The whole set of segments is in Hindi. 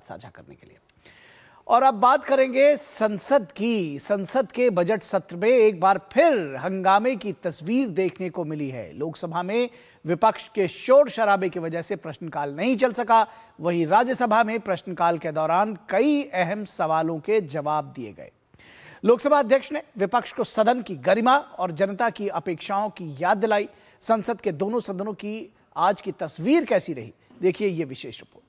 साझा करने के लिए। और अब बात करेंगे संसद की। संसद के बजट सत्र में एक बार फिर हंगामे की तस्वीर देखने को मिली है। लोकसभा में विपक्ष के शोर शराबे की वजह से प्रश्नकाल नहीं चल सका। वहीं राज्यसभा में प्रश्नकाल के दौरान कई अहम सवालों के जवाब दिए गए। लोकसभा अध्यक्ष ने विपक्ष को सदन की गरिमा और जनता की अपेक्षाओं की याद दिलाई। संसद के दोनों सदनों की आज की तस्वीर कैसी रही, देखिए ये विशेष रिपोर्ट।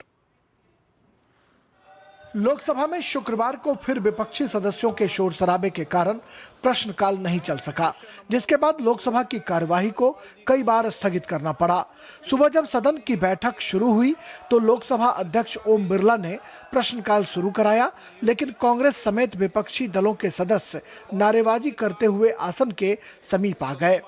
लोकसभा में शुक्रवार को फिर विपक्षी सदस्यों के शोर शराबे के कारण प्रश्नकाल नहीं चल सका, जिसके बाद लोकसभा की कार्यवाही को कई बार स्थगित करना पड़ा। सुबह जब सदन की बैठक शुरू हुई तो लोकसभा अध्यक्ष ओम बिरला ने प्रश्नकाल शुरू कराया, लेकिन कांग्रेस समेत विपक्षी दलों के सदस्य नारेबाजी करते हुए आसन के समीप आ गए।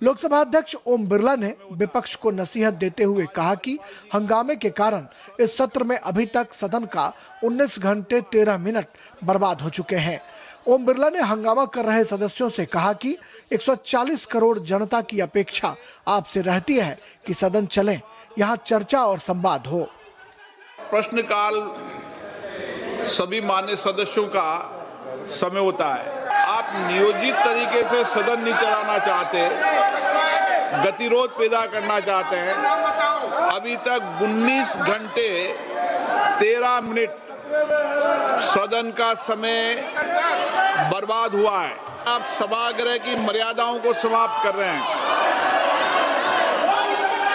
लोकसभा अध्यक्ष ओम बिरला ने विपक्ष को नसीहत देते हुए कहा कि हंगामे के कारण इस सत्र में अभी तक सदन का 19 घंटे 13 मिनट बर्बाद हो चुके हैं। ओम बिरला ने हंगामा कर रहे सदस्यों से कहा कि 140 करोड़ जनता की अपेक्षा आपसे रहती है कि सदन चले, यहाँ चर्चा और संवाद हो। प्रश्नकाल सभी मान्य सदस्यों का समय होता है। आप नियोजित तरीके से सदन नहीं चलाना चाहते, गतिरोध पैदा करना चाहते हैं। अभी तक 19 घंटे 13 मिनट सदन का समय बर्बाद हुआ है। आप सभागृह की मर्यादाओं को समाप्त कर रहे हैं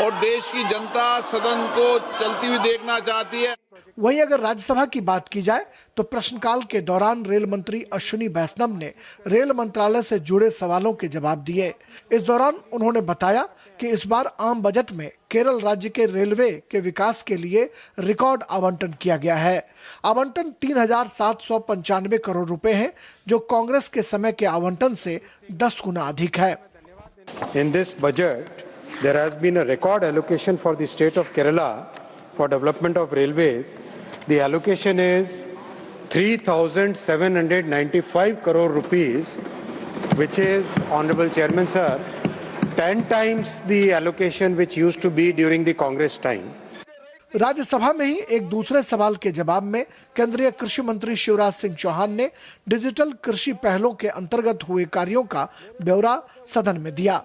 और देश की जनता सदन को चलती हुई देखना चाहती है। वहीं अगर राज्यसभा की बात की जाए तो प्रश्नकाल के दौरान रेल मंत्री अश्विनी वैष्णव ने रेल मंत्रालय से जुड़े सवालों के जवाब दिए। इस दौरान उन्होंने बताया कि इस बार आम बजट में केरल राज्य के रेलवे के विकास के लिए रिकॉर्ड आवंटन किया गया है। आवंटन 3,795 करोड़ रुपए है, जो कांग्रेस के समय के आवंटन से 10 गुना अधिक है। In this budget, there has been a record allocation for the state of Kerala for development of railways. The allocation is 3,795 crore rupees, which is, Honorable Chairman Sir, 10 times the allocation which used to be during the Congress time. Rajya Sabha में ही एक दूसरे सवाल के जवाब में केंद्रीय कृषि मंत्री शिवराज सिंह चौहान ने डिजिटल कृषि पहलों के अंतर्गत हुए कार्यों का ब्यौरा सदन में दिया।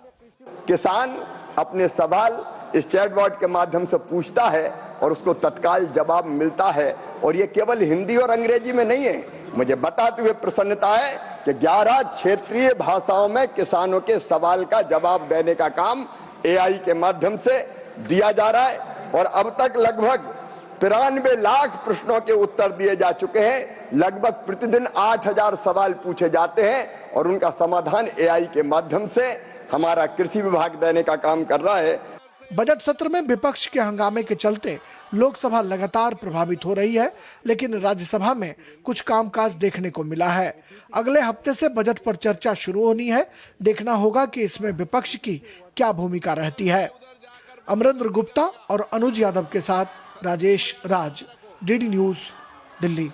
किसान अपने सवाल स्टेट बोर्ड के माध्यम से पूछता है और उसको तत्काल जवाब मिलता है, और ये केवल हिंदी और अंग्रेजी में नहीं है। मुझे बताते हुए प्रसन्नता है कि 11 क्षेत्रीय भाषाओं में किसानों के सवाल का जवाब देने का काम AI के माध्यम से दिया जा रहा है, और अब तक लगभग 93 लाख प्रश्नों के उत्तर दिए जा चुके हैं। लगभग प्रतिदिन 8,000 सवाल पूछे जाते हैं और उनका समाधान AI के माध्यम से हमारा कृषि विभाग देने का काम कर रहा है। बजट सत्र में विपक्ष के हंगामे के चलते लोकसभा लगातार प्रभावित हो रही है, लेकिन राज्यसभा में कुछ कामकाज देखने को मिला है। अगले हफ्ते से बजट पर चर्चा शुरू होनी है। देखना होगा कि इसमें विपक्ष की क्या भूमिका रहती है। अमरेंद्र गुप्ता और अनुज यादव के साथ राजेश राज, DD न्यूज, दिल्ली।